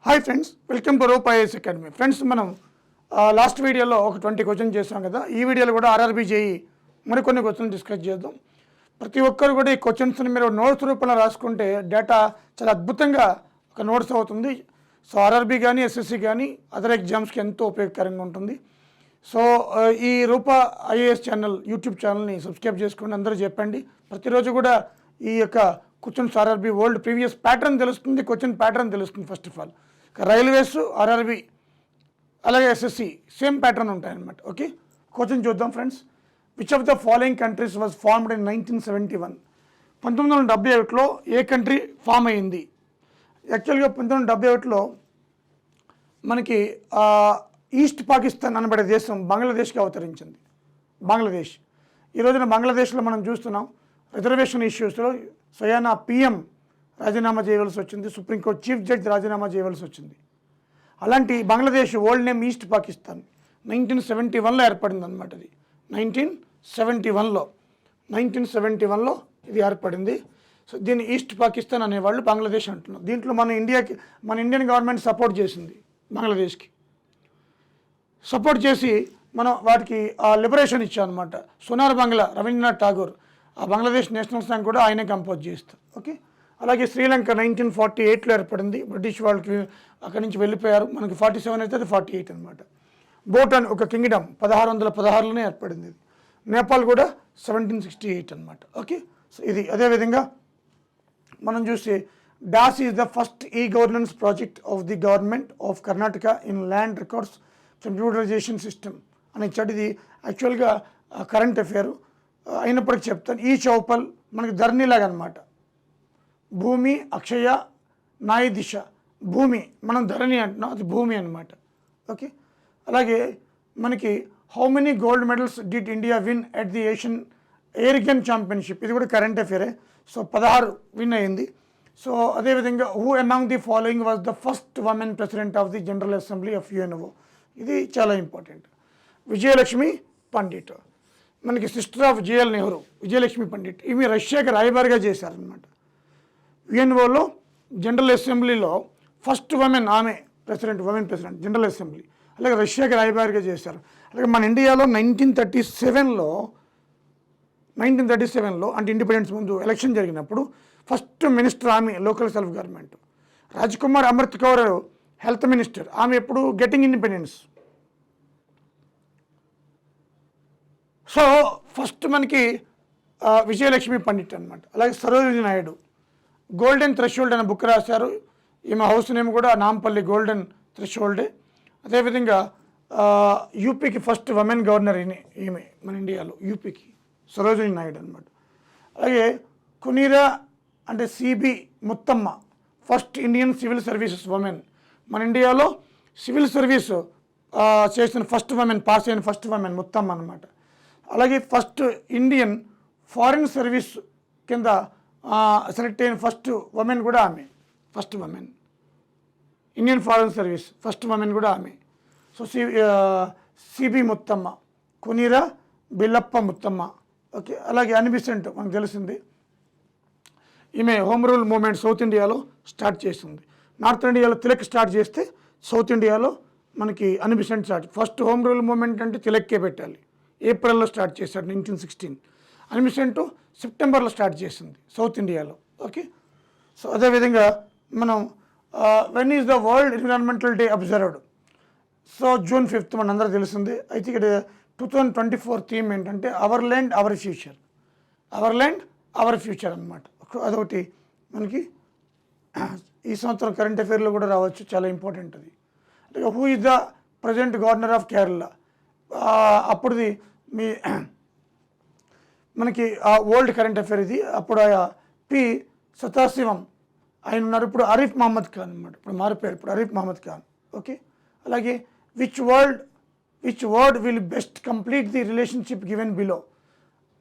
Hi friends, welcome to Roop IAS academy. Friends, మనం last వీడియోలో ఒక 20 క్వశ్చన్ చేసాం కదా. ఈ వీడియోలో కూడా ఆర్ఆర్బీ జేఈ మరికొన్ని క్వశ్చన్లు డిస్కస్ చేద్దాం. ప్రతి ఒక్కరు కూడా ఈ క్వశ్చన్స్ని మీరు నోట్స్ రూపంలో రాసుకుంటే డేటా చాలా అద్భుతంగా ఒక నోట్స్ అవుతుంది. సో ఆర్ఆర్బీ కానీ ఎస్ఎస్సి కానీ అదర్ ఎగ్జామ్స్కి ఎంతో ఉపయోగకరంగా ఉంటుంది. సో ఈ రూప ఐఏఎస్ ఛానల్ యూట్యూబ్ ఛానల్ని సబ్స్క్రైబ్ చేసుకోండి. అందరూ చెప్పండి. ప్రతిరోజు కూడా ఈ యొక్క questions RRB world previous pattern తెలుస్తుంది, క్వశ్చన్ ప్యాటర్న్ తెలుస్తుంది. First of all railways, RRB అలాగే ఎస్ఎస్సి సేమ్ ప్యాటర్న్ ఉంటాయన్నమాట. ఓకే, క్వశ్చన్ చూద్దాం friends. Which of the following countries was formed in 1971? 1971లో ఏ కంట్రీ ఫామ్ అయ్యింది? యాక్చువల్గా 1971లో మనకి ఈస్ట్ పాకిస్తాన్ అనబడే దేశం బంగ్లాదేశ్కి అవతరించింది. బంగ్లాదేశ్ ఈ రోజున బంగ్లాదేశ్లో మనం చూస్తున్నాం రిజర్వేషన్ ఇష్యూస్లో స్వయానా పిఎం రాజీనామా చేయవలసి వచ్చింది, సుప్రీంకోర్టు చీఫ్ జడ్జి రాజీనామా చేయవలసి వచ్చింది. అలాంటి Bangladesh old name east Pakistan 1971లో ఏర్పడింది అనమాట. అది 1971లో ఇది ఏర్పడింది. సో దీన్ని ఈస్ట్ పాకిస్తాన్ అనేవాళ్ళు బంగ్లాదేశ్ అంటున్నారు. దీంట్లో మన ఇండియన్ గవర్నమెంట్ సపోర్ట్ చేసింది, బంగ్లాదేశ్కి సపోర్ట్ చేసి మనం వాటికి లిబరేషన్ ఇచ్చాం అనమాట. సునార్ బంగ్లా రవీంద్రనాథ్ ఠాగూర్, ఆ బంగ్లాదేశ్ నేషనల్ సాంగ్ కూడా ఆయనే కంపోజ్ చేస్తారు. ఓకే, అలాగే శ్రీలంక 1948లో ఏర్పడింది. బ్రిటిష్ వాళ్ళకి అక్కడి నుంచి వెళ్ళిపోయారు. మనకి 47 అయితే అది 48 అనమాట. భూటాన్ ఒక కింగ్డమ్ 1616లోనే ఏర్పడింది. నేపాల్ కూడా 1768 అనమాట. ఓకే, సో ఇది అదేవిధంగా మనం చూస్తే డాస్ is the first e governance project of the government of Karnataka in land records computerization system అని ఇచ్చాడు. ఇది యాక్చువల్గా కరెంట్ అఫేర్ అయినప్పటికీ చెప్తాను. ఈ చౌపల్ మనకి ధరణిలాగా అనమాట. భూమి, అక్షయ, నాయ దిశ. భూమి మనం ధరణి అంటున్నాం, అది భూమి అనమాట. ఓకే, అలాగే మనకి how many gold medals did India win at the Asian air gun championship? ఇది కూడా కరెంట్ అఫేరే. సో 16 విన్ అయింది. సో అదేవిధంగా who among the following was the first women president of the general assembly of UNO? ఇది చాలా important. Vijayalakshmi Pandit, మనకి sister of JL Nehru. Vijayalakshmi Pandit ఈమె రష్యాకి రాయబారిగా చేశారనమాట. యుఎన్ఓలో general అసెంబ్లీలో ఫస్ట్ ఉమెన్, ఆమె president, women president general assembly. అలాగే రష్యాకి రాయబారిగా చేశారు. అలాగే మన ఇండియాలో 1937లో అంటే ఇండిపెండెన్స్ ముందు ఎలక్షన్ జరిగినప్పుడు ఫస్ట్ మినిస్టర్ ఆమె, local self government. Rajkumar Amrit Kaur health minister, ఆమె ఎప్పుడు గెటింగ్ ఇండిపెండెన్స్. సో ఫస్ట్ మనకి విజయలక్ష్మి పండిట్ అనమాట. అలాగే సరోజిని నాయుడు గోల్డెన్ థ్రెషోల్డ్ అనే బుక్ రాశారు. ఈమె హౌస్ నేమ్ కూడా నాంపల్లి గోల్డెన్ థ్రెషోల్డే. అదేవిధంగా యూపీకి ఫస్ట్ ఉమెన్ గవర్నర్ ఈమె మన ఇండియాలో, యూపీకి సరోజిని నాయుడు అనమాట. అలాగే కునీరా అంటే C B Muthamma, first Indian civil services women. మన ఇండియాలో సివిల్ సర్వీస్ చేసిన ఫస్ట్ ఉమెన్, పాస్ అయిన ఫస్ట్ ఉమెన్ ముత్తమ్మ అనమాట. అలాగే ఫస్ట్ ఇండియన్ ఫారిన్ సర్వీస్ కింద సెలెక్ట్ అయిన ఫస్ట్ ఉమెన్ కూడా ఆమె, first women Indian foreign service first women కూడా ఆమె. So C B Muthamma, Chonira Belliappa Muthamma. Okay, అలాగే అనిబిసెంట్ మనకు తెలిసింది, ఈమె హోమ్ రూల్ మూమెంట్ సౌత్ ఇండియాలో స్టార్ట్ చేస్తుంది. నార్త్ ఇండియాలో తిలక్ స్టార్ట్ చేస్తే సౌత్ ఇండియాలో మనకి Annie Besant start. First home rule moment అంటే తిలక్కే పెట్టాలి. ఏప్రిల్లో స్టార్ట్ చేశాడు 1916. అనిబిసెంట్ సెప్టెంబర్లో స్టార్ట్ చేసింది సౌత్ ఇండియాలో. ఓకే, సో అదేవిధంగా మనం when is the world environmental day observed? So June 5th మనందరూ తెలిసింది. అయితే ఇక్కడ 2024 థీమ్ ఏంటంటే our land our future, our land our future అనమాట. అదొకటి మనకి ఈ సంవత్సరం కరెంట్ అఫేర్లో కూడా రావచ్చు, చాలా ఇంపార్టెంట్ అది. Who is the present governor of Kerala? అప్పుడుది మీ మనకి ఓల్డ్ కరెంట్ అఫేర్ ఇది. అప్పుడు పి సదాశివం ఆయన ఉన్నారు. ఇప్పుడు ఆరిఫ్ మహమ్మద్ ఖాన్ అనమాట. ఇప్పుడు మారిపోయారు, ఇప్పుడు ఆరిఫ్ మహమ్మద్ ఖాన్. ఓకే, అలాగే which word will best complete the relationship given below?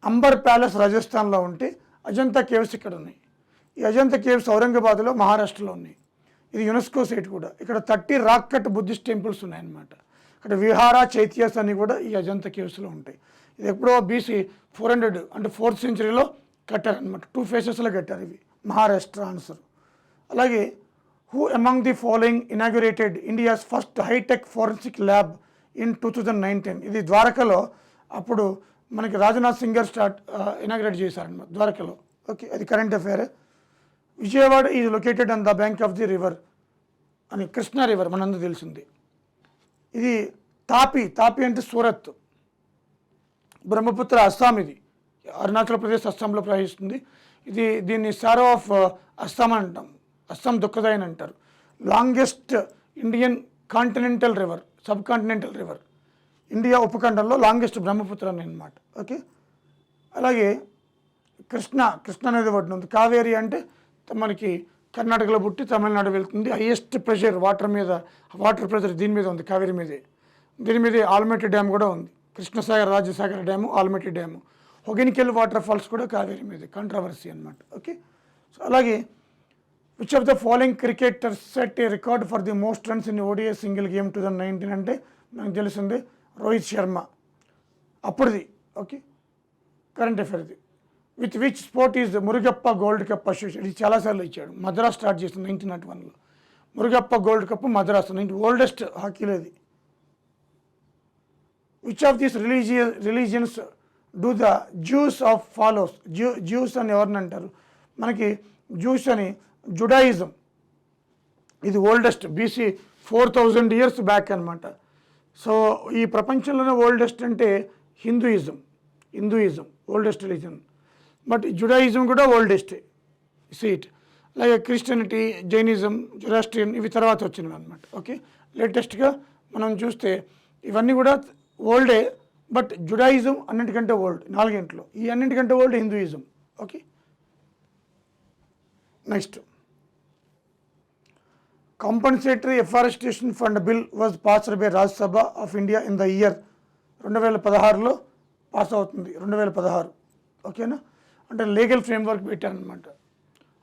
Amber palace రాజస్థాన్లో ఉంటే అజంతా కేవ్స్ ఇక్కడ ఉన్నాయి. ఈ అజంతా కేవ్స్ ఔరంగాబాద్లో, మహారాష్ట్రలో ఉన్నాయి. ఇది యునెస్కో సైట్ కూడా. ఇక్కడ 30 రాక్ కట్ బుద్ధిస్ట్ టెంపుల్స్ ఉన్నాయన్నమాట. ఇక్కడ విహార చైత్యాస్ అన్ని కూడా ఈ అజంతా కేవ్స్లో ఉంటాయి. ఇది ఎప్పుడో BC 400 అంటే 4th centuryలో కట్టారనమాట. 2 phases కట్టారు ఇవి. మహారాష్ట్ర ఆన్సర్. అలాగే who among the following inaugurated India's first hitech forensic lab in 2019? ఇది ద్వారకలో అప్పుడు మనకి రాజ్నాథ్ సింగ్ గారు ఇనాగ్రేట్ చేశారన్నమాట ద్వారకలో. ఓకే, అది current affair. Vijayawada is located on the bank of the river అని, కృష్ణా రివర్ మనందరూ తెలిసింది. ఇది తాపి అంటే సూరత్. బ్రహ్మపుత్ర అస్సాం, ఇది అరుణాచల్ ప్రదేశ్ అస్సాంలో ప్రవహిస్తుంది. దీన్ని సారో ఆఫ్ అస్సాం అంటాం, అస్సాం దుఃఖదాయి అని అంటారు. Longest Indian continental river, sub continental river, India ఉపఖండంలో లాంగెస్ట్ బ్రహ్మపుత్ర అని అనమాట. ఓకే, అలాగే కృష్ణ అనేది ఒకటి ఉంది. కావేరి అంటే మనకి కర్ణాటకలో పుట్టి తమిళనాడు వెళ్తుంది. హైయెస్ట్ ప్రెషర్ వాటర్ ప్రెషర్ దీని మీద ఉంది, కావేరి మీదే. దీని మీదే ఆల్మట్టి డ్యామ్ కూడా ఉంది, Krishnasagar Rajasagar dam, Almatti dam. Hogenakkal water falls కూడా కావేరి మీదే, కాంట్రవర్సీ అనమాట. ఓకే, సో అలాగే which of the following cricketer set a record for the most runs in ODI single game 2019 అంటే మనకు తెలిసిందే రోహిత్ శర్మ, అప్పుడుది. ఓకే, కరెంట్ అఫైర్ ఇది. With which sport is Murugappa gold cup association? ఇది చాలాసార్లు ఇచ్చాడు. మద్రాస్ స్టార్ట్ చేసింది 1901లో. Murugappa gold cup Madras, oldest హాకీలో ఇది. Which of these religions do the juice of follows? Juice అని ఎవరిని అంటారు? మనకి జ్యూస్ అని జుడాయిజం, ఇది ఓల్డెస్ట్, బీసీ 4000 years బ్యాక్ అనమాట. సో ఈ ప్రపంచంలోనే ఓల్డెస్ట్ అంటే Hinduism oldest religion. But Judaism కూడా ఓల్డెస్ట్ సీట్. అలాగే క్రిస్టియనిటీ, జైనిజం, జొరాస్ట్రియన్ ఇవి తర్వాత వచ్చినవి అనమాట. ఓకే, లేటెస్ట్గా మనం చూస్తే ఇవన్నీ కూడా ఓల్డే, బట్ జుడాయిజం అన్నింటికంటే ఓల్డ్, 4 ఈ అన్నింటికంటే old Hinduism. Okay, next compensatory afforestation fund bill was passed by Rajya Sabha of India in the year 2016లో పాస్ అవుతుంది, 2016. ఓకేనా, అంటే లీగల్ ఫ్రేమ్వర్క్ పెట్టారనమాట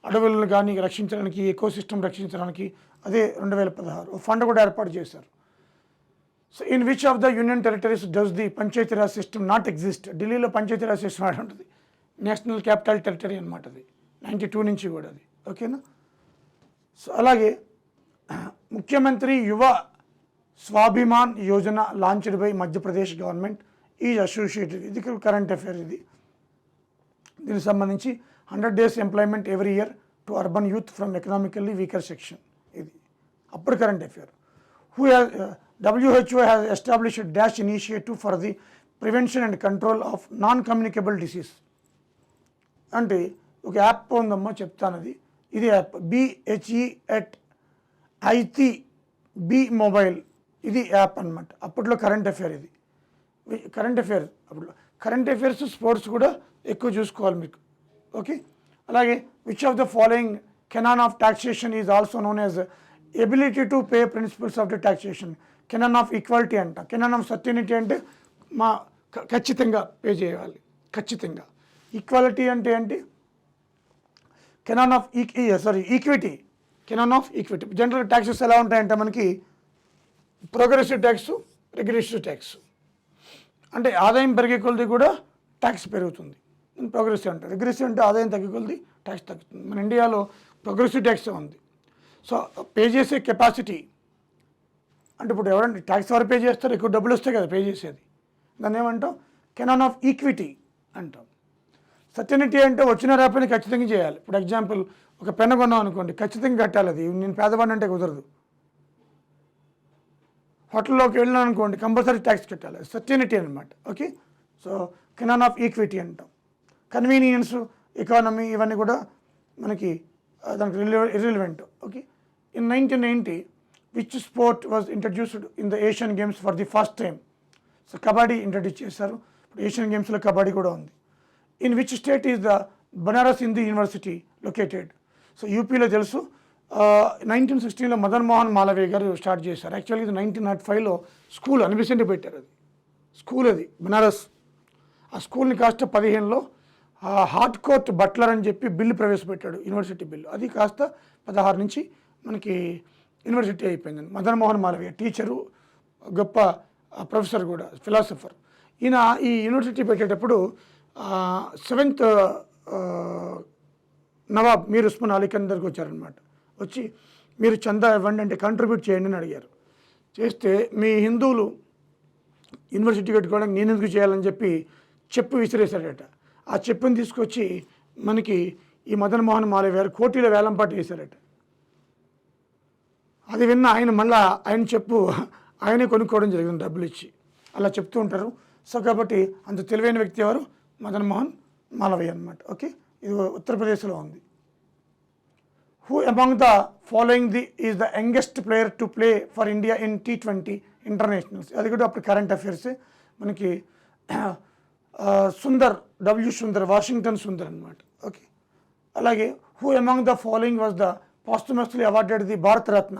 అడవులను కానీ రక్షించడానికి, ఎకోసిస్టమ్ రక్షించడానికి. అదే 2016 ఫండ్ కూడా ఏర్పాటు చేశారు. So in which of the union territories does the Panchayati Raj system not exist? ఢిల్లీలో పంచాయతీరాజ్ సిస్టమ్ అంటే ఉంటుంది, నేషనల్ క్యాపిటల్ టెరిటరీ అనమాట అది, 92 నుంచి కూడా అది. ఓకేనా, సో అలాగే Mukhyamantri Yuva Swabhiman Yojana launched by Madhya Pradesh government is associated, ఇది కరెంట్ అఫైర్. ఇది దీనికి సంబంధించి 100 days employment every year to urban youth from economically weaker section, ఇది అప్పుడు current affair. WHO has established dash initiative for the prevention and control of non-communicable disease. అంటే ఒక app ఉందమ్మా, చెప్తాను అది. ఇది యాప్ BHE@ITB మొబైల్, ఇది యాప్ అనమాట. అప్పట్లో కరెంట్ అఫైర్ ఇది. కరెంట్ అఫైర్ అప్పట్లో కరెంట్ అఫైర్స్, స్పోర్ట్స్ కూడా ఎక్కువ చూసుకోవాలి మీకు. ఓకే, అలాగే which of the following canon of taxation is also known as ability to pay principles of the taxation? Canon of equality అంట. కెనాన్ ఆఫ్ సర్టెనిటీ అంటే ఖచ్చితంగా పే చేయాలి, ఖచ్చితంగా. ఈక్వాలిటీ అంటే ఏంటి? Canon of equity, canon of equity. General taxes ఎలా ఉంటాయంటే మనకి ప్రోగ్రెసివ్ ట్యాక్స్, రిగ్రెసివ్ ట్యాక్స్. అంటే ఆదాయం పెరిగే కొలది కూడా ట్యాక్స్ పెరుగుతుంది, ప్రోగ్రెసివ్ అంటే. రిగ్రెసివ్ అంటే ఆదాయం తగ్గే కొలది ట్యాక్స్ తగ్గుతుంది. మన ఇండియాలో ప్రోగ్రెసివ్ ట్యాక్స్ ఉంది. సో పే చేసే కెపాసిటీ అంటే ఇప్పుడు ఎవరంటే ట్యాక్స్ ఎవరు పే చేస్తారు? ఎక్కువ డబ్బులు వస్తాయి కదా పే చేసేది, దాన్ని ఏమంటాం? కెనాన్ ఆఫ్ ఈక్విటీ అంటాం. సర్టెనిటీ అంటే వచ్చిన రాపని ఖచ్చితంగా చేయాలి. ఇప్పుడు ఎగ్జాంపుల్, ఒక పెన్ను కొన్నాం అనుకోండి, ఖచ్చితంగా కట్టాలి. అది నేను పేదవాడిని అంటే కుదరదు. హోటల్లోకి వెళ్ళినా అనుకోండి, కంపల్సరీ ట్యాక్స్ కట్టాలి, సర్టెనిటీ అనమాట. Okay, so Canon of equity అంటాం. కన్వీనియన్స్, ఎకానమీ ఇవన్నీ కూడా మనకి దానికి irrelevant. Okay, in 1990 which sport was introduced in the Asian games for the first time? So kabaddi introduce చేశారు. ఇప్పుడు ఏషియన్ గేమ్స్లో కబడ్డీ కూడా ఉంది. In which state is the Banaras Hindu university located? So యూపీలో తెలుసు. 1916లో మదన్ మోహన్ మాలవీయ గారు స్టార్ట్ చేశారు. యాక్చువల్గా ఇది 1905లో స్కూల్ అనిబిసెంట్ పెట్టారు. అది స్కూల్, అది బనారస్. ఆ స్కూల్ని కాస్త 15లో హార్ట్ కోర్ట్ బట్లర్ అని చెప్పి బిల్లు ప్రవేశపెట్టాడు, యూనివర్సిటీ బిల్లు. అది కాస్త 16 నుంచి మనకి యూనివర్సిటీ అయిపోయింది. మదన్ మోహన్ మాలవీయ టీచరు, గొప్ప ప్రొఫెసర్ కూడా, ఫిలాసఫర్. ఈయన ఈ యూనివర్సిటీ పెట్టేటప్పుడు 7th నవాబ్ మీర్ ఉస్మాన్ అలీ ఖాన్ దగ్గరికి వచ్చారనమాట. వచ్చి మీరు చందా ఇవ్వండి అంటే కంట్రిబ్యూట్ చేయండి అని అడిగారు. చేస్తే మీ హిందువులు యూనివర్సిటీ కట్టుకోవడానికి నేను ఎందుకు చేయాలని చెప్పి చెప్పు విసిరేశాడట. ఆ చెప్పుని తీసుకొచ్చి మనకి ఈ మదన్ మోహన్ మాలవ్య గారు కోటిల వేలంపాట వేశారట. అది విన్న ఆయన మళ్ళా ఆయన చెప్పు ఆయనే కొనుక్కోవడం జరిగింది డబ్బులు ఇచ్చి. అలా చెప్తూ ఉంటారు. సో కాబట్టి అంత తెలివైన వ్యక్తి ఎవరు? మదన్ మోహన్ మాలవ్య అనమాట. ఓకే, ఇది ఉత్తరప్రదేశ్లో ఉంది. Who among the following is the youngest player to play for India in T20 internationals. అది కూడా అప్పుడు కరెంట్ అఫైర్స్ మనకి సుందర్, సుందర్, వాషింగ్టన్ సుందర్ అనమాట. ఓకే, అలాగే who among the following was the posthumously awarded the Bharat Ratna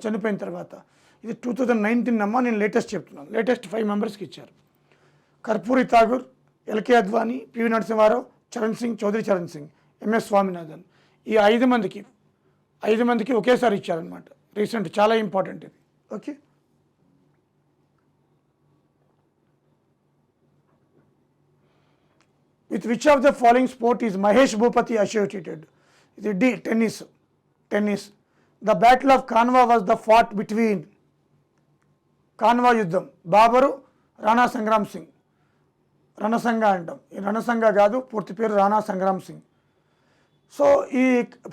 చనిపోయిన తర్వాత. ఇది 2019 అమ్మా, నేను లేటెస్ట్ చెప్తున్నాను. లేటెస్ట్ 5 మెంబర్స్కి ఇచ్చారు. Karpoori Thakur, L K Advani, P V Narasimha Rao, Charan Singh, Chaudhary Charan Singh, M S Swaminathan. ఈ 5 మందికి ఒకేసారి ఇచ్చారనమాట. రీసెంట్, చాలా ఇంపార్టెంట్ ఇది. Okay, with which of the following sport is Mahesh Bhupathi associated? ఇది డి, tennis. The battle of Khanwa was the fought between, Khanwa యుద్ధం, బాబరు, రాణా సంగ్రామ్ సింగ్. రణసంగ అంటాం, ఈ రణసంగ కాదు, పూర్తి పేరు రాణా సంగ్రామ్ సింగ్. సో ఈ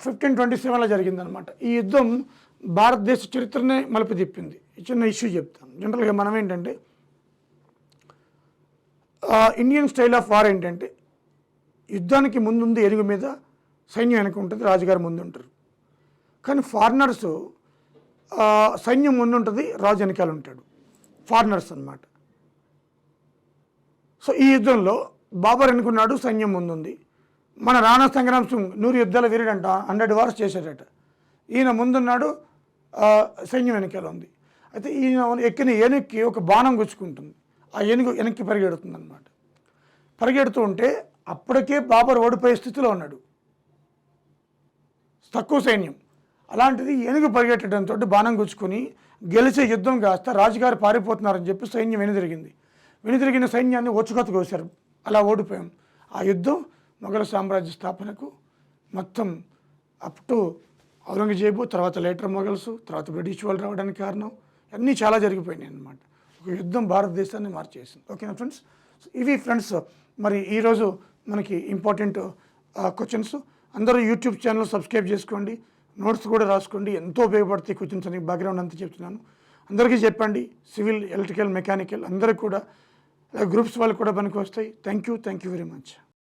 1527లో జరిగిందనమాట. ఈ యుద్ధం భారతదేశ చరిత్రనే మలుపు తిప్పింది. చిన్న ఇష్యూ చెప్తాను. జనరల్గా మనం ఏంటంటే ఇండియన్ స్టైల్ ఆఫ్ వార్ ఏంటంటే యుద్ధానికి ముందుంది ఏనుగు మీద, సైన్యం వెనక ఉంటుంది, రాజుగారు ముందు ఉంటారు. కానీ ఫారినర్స్ సైన్యం ముందు ఉంటుంది, రాజు వెనకాల ఉంటాడు. ఫారినర్స్ అన్నమాట. సో ఈ యుద్ధంలో బాబర్ ఎన్నుకున్నాడు, సైన్యం ముందుంది. మన రాణా సంగ్రామ్ సింగ్ 100 యుద్ధాల వీరుడంట, 100 వార్స్ చేశాడట. ఈయన ముందున్నాడు, సైన్యం వెనకాల ఉంది. అయితే ఈయన ఎక్కిన ఏనుగుకి ఒక బాణం గుచ్చుకుంటుంది. ఆ ఏనుగు వెనక్కి పరిగెడుతుంది అనమాట. పరిగెడుతూ ఉంటే అప్పటికే బాబర్ ఓడిపోయే స్థితిలో ఉన్నాడు, తక్కువ సైన్యం. అలాంటిది ఏనుగు పరిగెట్టడంతో బాణం గుచ్చుకొని గెలిచే యుద్ధం కాస్త రాజుగారు పారిపోతున్నారని చెప్పి సైన్యం వెనుదిరిగిన సైన్యాన్ని ఒచ్చుకొత్త కోశారు. అలా ఓడిపోయాం. ఆ యుద్ధం మొఘల్ సామ్రాజ్య స్థాపనకు మొత్తం అప్ టు ఔరంగజేబు, తర్వాత లేటర్ మొఘల్స్, తర్వాత బ్రిటిష్ వాళ్ళు రావడానికి కారణం అన్నీ చాలా జరిగిపోయినాయి అన్నమాట. ఒక యుద్ధం భారతదేశాన్ని మార్చేసింది. ఓకేనా ఫ్రెండ్స్? ఇవి ఫ్రెండ్స్ మరి ఈరోజు మనకి ఇంపార్టెంట్ క్వశ్చన్స్. అందరూ యూట్యూబ్ ఛానల్ సబ్స్క్రైబ్ చేసుకోండి, నోట్స్ కూడా రాసుకోండి. ఎంతో ఉపయోగపడతాయి క్వశ్చన్స్ అని బ్యాక్గ్రౌండ్ అంతా చెప్తున్నాను. అందరికీ చెప్పండి, సివిల్, ఎలక్ట్రికల్, మెకానికల్ అందరికి కూడా, గ్రూప్స్ వాళ్ళు కూడా పనికి వస్తాయి. Thank you very much.